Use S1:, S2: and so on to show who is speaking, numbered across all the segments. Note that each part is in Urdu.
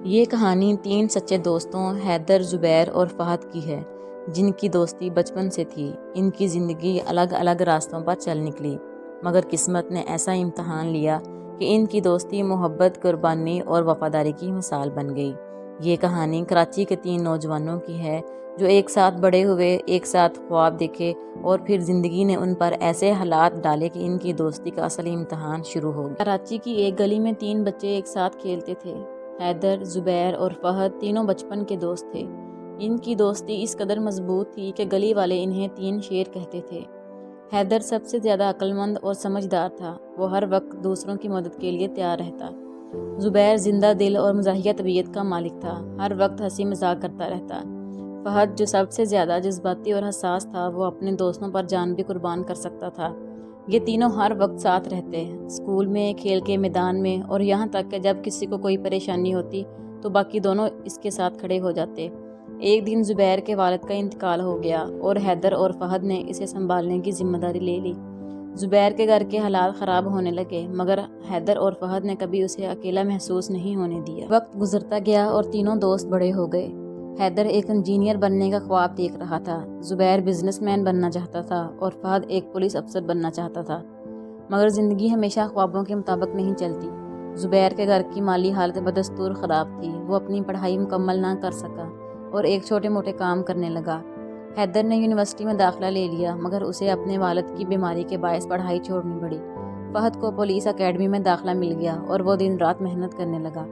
S1: یہ کہانی 3 سچے دوستوں حیدر، زبیر اور فہد کی ہے، جن کی دوستی بچپن سے تھی۔ ان کی زندگی الگ الگ راستوں پر چل نکلی، مگر قسمت نے ایسا امتحان لیا کہ ان کی دوستی محبت، قربانی اور وفاداری کی مثال بن گئی۔ یہ کہانی کراچی کے 3 نوجوانوں کی ہے جو ایک ساتھ بڑے ہوئے، ایک ساتھ خواب دیکھے اور پھر زندگی نے ان پر ایسے حالات ڈالے کہ ان کی دوستی کا اصل امتحان شروع ہو گیا۔ کراچی کی ایک گلی میں 3 بچے ایک ساتھ کھیلتے تھے۔ حیدر، زبیر اور فہد تینوں بچپن کے دوست تھے۔ ان کی دوستی اس قدر مضبوط تھی کہ گلی والے انہیں 3 شیر کہتے تھے۔ حیدر سب سے زیادہ عقل مند اور سمجھدار تھا، وہ ہر وقت دوسروں کی مدد کے لیے تیار رہتا۔ زبیر زندہ دل اور مزاحیہ طبیعت کا مالک تھا، ہر وقت ہنسی مذاق کرتا رہتا۔ فہد جو سب سے زیادہ جذباتی اور حساس تھا، وہ اپنے دوستوں پر جان بھی قربان کر سکتا تھا۔ یہ تینوں ہر وقت ساتھ رہتے، اسکول میں، کھیل کے میدان میں، اور یہاں تک کہ جب کسی کو کوئی پریشانی ہوتی تو باقی دونوں اس کے ساتھ کھڑے ہو جاتے۔ ایک دن زبیر کے والد کا انتقال ہو گیا اور حیدر اور فہد نے اسے سنبھالنے کی ذمہ داری لے لی۔ زبیر کے گھر کے حالات خراب ہونے لگے، مگر حیدر اور فہد نے کبھی اسے اکیلا محسوس نہیں ہونے دیا۔ وقت گزرتا گیا اور تینوں دوست بڑے ہو گئے۔ حیدر ایک انجینئر بننے کا خواب دیکھ رہا تھا، زبیر بزنس مین بننا چاہتا تھا اور فہد ایک پولیس افسر بننا چاہتا تھا۔ مگر زندگی ہمیشہ خوابوں کے مطابق نہیں چلتی۔ زبیر کے گھر کی مالی حالت بدستور خراب تھی، وہ اپنی پڑھائی مکمل نہ کر سکا اور ایک چھوٹے موٹے کام کرنے لگا۔ حیدر نے یونیورسٹی میں داخلہ لے لیا، مگر اسے اپنے والد کی بیماری کے باعث پڑھائی چھوڑنی پڑی۔ فہد کو پولیس اکیڈمی میں داخلہ مل گیا اور وہ دن رات محنت کرنے لگا۔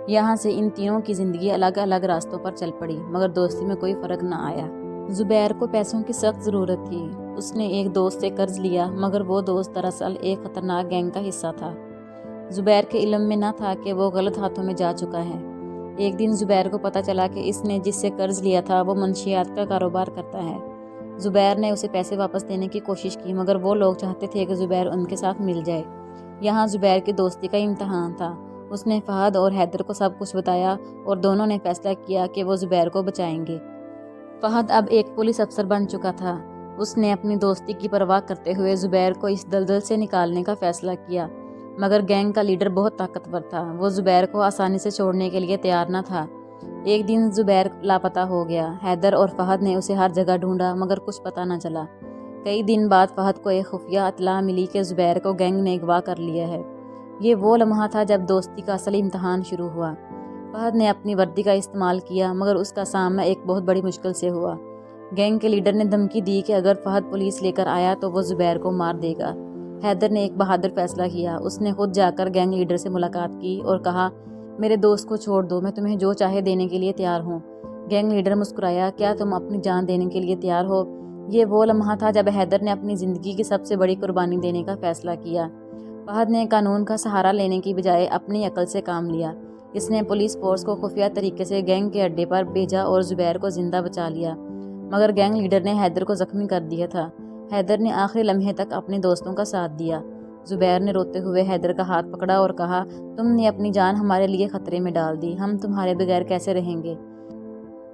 S1: یہاں سے ان تینوں کی زندگی الگ الگ راستوں پر چل پڑی، مگر دوستی میں کوئی فرق نہ آیا۔ زبیر کو پیسوں کی سخت ضرورت تھی۔ اس نے ایک دوست سے قرض لیا، مگر وہ دوست دراصل ایک خطرناک گینگ کا حصہ تھا۔ زبیر کے علم میں نہ تھا کہ وہ غلط ہاتھوں میں جا چکا ہے۔ ایک دن زبیر کو پتہ چلا کہ اس نے جس سے قرض لیا تھا وہ منشیات کا کاروبار کرتا ہے۔ زبیر نے اسے پیسے واپس دینے کی کوشش کی، مگر وہ لوگ چاہتے تھے کہ زبیر ان کے ساتھ مل جائے۔ یہاں زبیر کی دوستی کا امتحان تھا۔ اس نے فہد اور حیدر کو سب کچھ بتایا اور دونوں نے فیصلہ کیا کہ وہ زبیر کو بچائیں گے۔ فہد اب ایک پولیس افسر بن چکا تھا۔ اس نے اپنی دوستی کی پرواہ کرتے ہوئے زبیر کو اس دلدل سے نکالنے کا فیصلہ کیا، مگر گینگ کا لیڈر بہت طاقتور تھا، وہ زبیر کو آسانی سے چھوڑنے کے لیے تیار نہ تھا۔ ایک دن زبیر لاپتہ ہو گیا۔ حیدر اور فہد نے اسے ہر جگہ ڈھونڈا، مگر کچھ پتہ نہ چلا۔ کئی دن بعد فہد کو ایک خفیہ اطلاع ملی کہ زبیر کو گینگ نے اغوا کر لیا ہے۔ یہ وہ لمحہ تھا جب دوستی کا اصل امتحان شروع ہوا۔ فہد نے اپنی وردی کا استعمال کیا، مگر اس کا سامنا ایک بہت بڑی مشکل سے ہوا۔ گینگ کے لیڈر نے دھمکی دی کہ اگر فہد پولیس لے کر آیا تو وہ زبیر کو مار دے گا۔ حیدر نے ایک بہادر فیصلہ کیا، اس نے خود جا کر گینگ لیڈر سے ملاقات کی اور کہا، میرے دوست کو چھوڑ دو، میں تمہیں جو چاہے دینے کے لیے تیار ہوں۔ گینگ لیڈر مسکرایا، کیا تم اپنی جان دینے کے لیے تیار ہو؟ یہ وہ لمحہ تھا جب حیدر نے اپنی زندگی کی سب سے بڑی قربانی دینے کا فیصلہ کیا۔ فہد نے قانون کا سہارا لینے کی بجائے اپنی عقل سے کام لیا۔ اس نے پولیس فورس کو خفیہ طریقے سے گینگ کے اڈے پر بھیجا اور زبیر کو زندہ بچا لیا، مگر گینگ لیڈر نے حیدر کو زخمی کر دیا تھا۔ حیدر نے آخری لمحے تک اپنے دوستوں کا ساتھ دیا۔ زبیر نے روتے ہوئے حیدر کا ہاتھ پکڑا اور کہا، تم نے اپنی جان ہمارے لیے خطرے میں ڈال دی، ہم تمہارے بغیر کیسے رہیں گے؟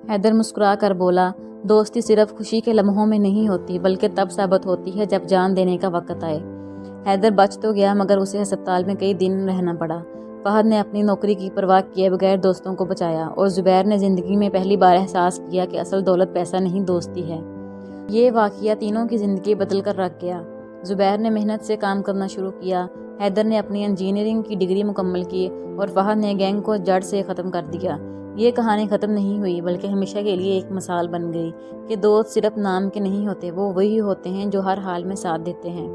S1: حیدر مسکرا کر بولا، دوستی صرف خوشی کے لمحوں میں نہیں ہوتی، بلکہ تب ثابت ہوتی ہے جب جان دینے کا وقت آئے۔ حیدر بچ تو گیا، مگر اسے ہسپتال میں کئی دن رہنا پڑا۔ فہد نے اپنی نوکری کی پرواہ کیے بغیر دوستوں کو بچایا، اور زبیر نے زندگی میں پہلی بار احساس کیا کہ اصل دولت پیسہ نہیں، دوستی ہے۔ یہ واقعہ تینوں کی زندگی بدل کر رکھ گیا۔ زبیر نے محنت سے کام کرنا شروع کیا، حیدر نے اپنی انجینئرنگ کی ڈگری مکمل کی اور فہد نے گینگ کو جڑ سے ختم کر دیا۔ یہ کہانی ختم نہیں ہوئی، بلکہ ہمیشہ کے لیے ایک مثال بن گئی کہ دوست صرف نام کے نہیں ہوتے، وہ وہی ہوتے ہیں جو ہر حال میں ساتھ دیتے ہیں۔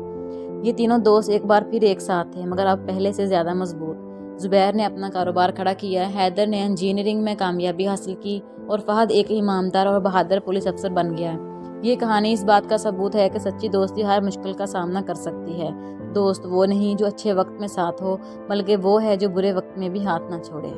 S1: یہ تینوں دوست ایک بار پھر ایک ساتھ تھے، مگر اب پہلے سے زیادہ مضبوط۔ زبیر نے اپنا کاروبار کھڑا کیا، حیدر نے انجینئرنگ میں کامیابی حاصل کی اور فہد ایک ایماندار اور بہادر پولیس افسر بن گیا۔ یہ کہانی اس بات کا ثبوت ہے کہ سچی دوستی ہر مشکل کا سامنا کر سکتی ہے۔ دوست وہ نہیں جو اچھے وقت میں ساتھ ہو، بلکہ وہ ہے جو برے وقت میں بھی ہاتھ نہ چھوڑے۔